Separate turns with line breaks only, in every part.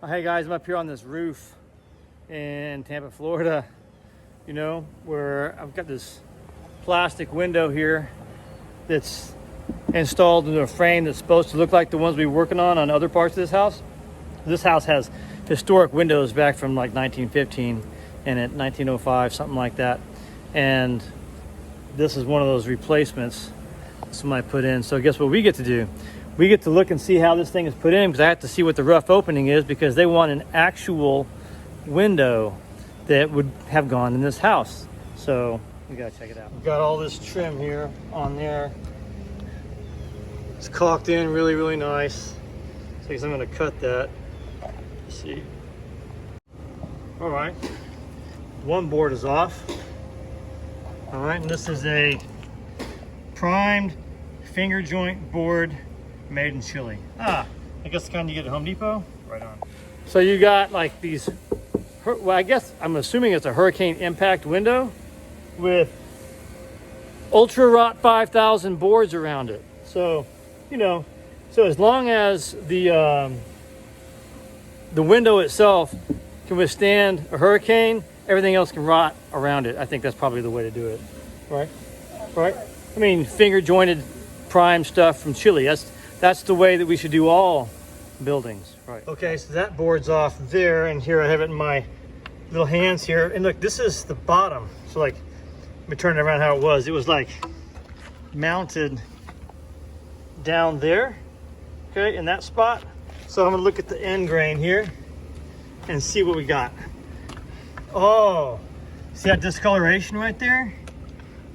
Hey guys, I'm up here on this roof in Tampa, Florida, where I've got this plastic window here that's installed into a frame that's supposed to look like the ones we're working on other parts of this house. This house has historic windows back from like 1915 and at 1905, something like that. And this is one of those replacements somebody put in. So guess what we get to do? We get to look and see how this thing is put in, because I have to see what the rough opening is, because they want an actual window that would have gone in this house. So we gotta check it out. We've got all this trim here on there. It's caulked in really, really nice. So I guess I'm gonna cut that. Let's see. All right, one board is off. All right, and this is a primed finger joint board made in Chile. I guess the kind you get at Home Depot. Right on. So you got like these, well, I guess I'm assuming it's a hurricane impact window with Ultra Rot 5000 boards around it. So, so as long as the window itself can withstand a hurricane, everything else can rot around it. I think that's probably the way to do it, right? Right? I mean, finger jointed prime stuff from Chile. That's the way that we should do all buildings, right? Okay, so that board's off there, and here I have it in my little hands here. And look, this is the bottom. So like, let me turn it around how it was. It was like mounted down there, okay, in that spot. So I'm gonna look at the end grain here and see what we got. Oh, see that discoloration right there?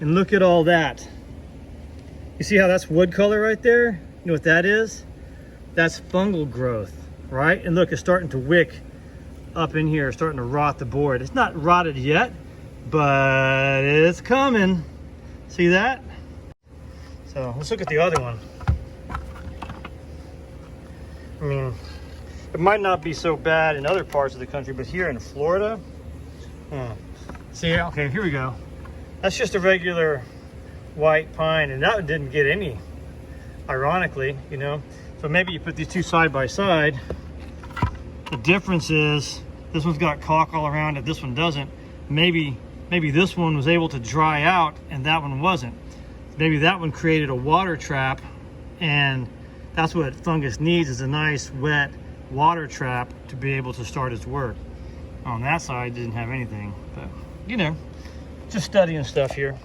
And look at all that. You see how that's wood color right there? You know what that is? That's fungal growth, right? And look, it's starting to wick up in here, starting to rot the board. It's not rotted yet, but it's coming. See that? So let's look at the other one. I mean, it might not be so bad in other parts of the country, but here in Florida, see, okay, here we go. That's just a regular white pine, and that didn't get any, ironically, So maybe you put these two side by side. The difference is this one's got caulk all around it, this one doesn't. Maybe this one was able to dry out and that one wasn't. Maybe that one created a water trap, and that's what fungus needs, is a nice wet water trap to be able to start its work. On that side, didn't have anything, but just studying stuff here.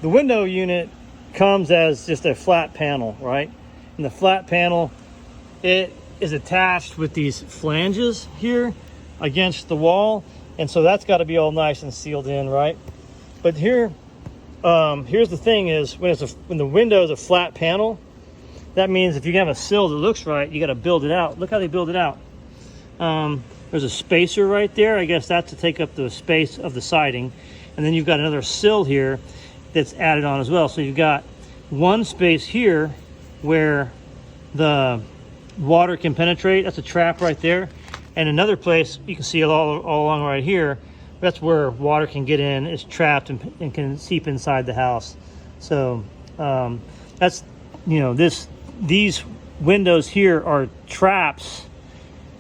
The window unit comes as just a flat panel, right? And the flat panel, it is attached with these flanges here against the wall, and so that's got to be all nice and sealed in, right? But here, here's the thing: is when the window is a flat panel, that means if you have a sill that looks right, you got to build it out. Look how they build it out. There's a spacer right there. I guess that's to take up the space of the siding, and then you've got another sill here that's added on as well. So you've got one space here where the water can penetrate. That's a trap right there. And another place, you can see it all along right here, that's where water can get in, it's trapped and can seep inside the house. So that's, these windows here are traps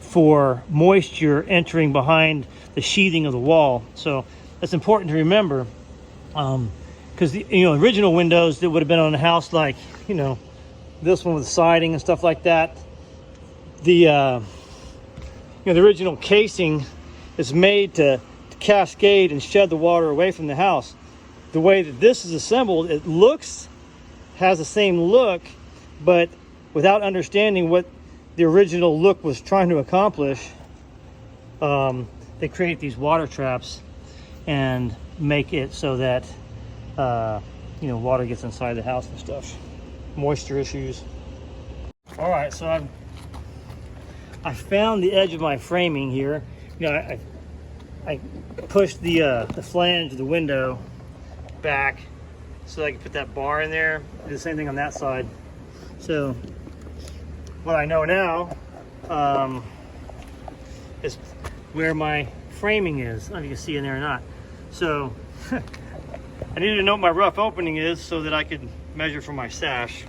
for moisture entering behind the sheathing of the wall. So that's important to remember. Because the original windows that would have been on a house like this one with siding and stuff like that, the original casing is made to cascade and shed the water away from the house. The way that this is assembled, it has the same look, but without understanding what the original look was trying to accomplish, they create these water traps and make it so that water gets inside the house and stuff. Moisture issues. All right, so I found the edge of my framing here. I pushed the flange of the window back so I could put that bar in there. Do the same thing on that side. So what I know now is where my framing is. I don't know if you can see in there or not. So I needed to know what my rough opening is so that I could measure for my sash.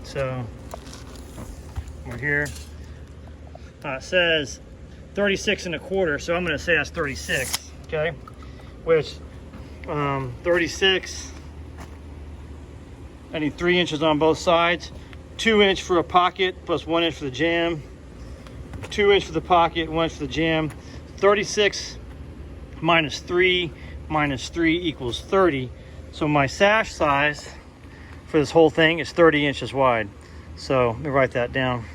So We're here. It says 36 1/4, so I'm going to say that's 36, okay? Which 36, I need 3 inches on both sides. 2 inch for a pocket plus 1 inch for the jam. 2 inch for the pocket, 1 inch for the jam. 36 minus 3 equals 30. So my sash size for this whole thing is 30 inches wide. So let me write that down.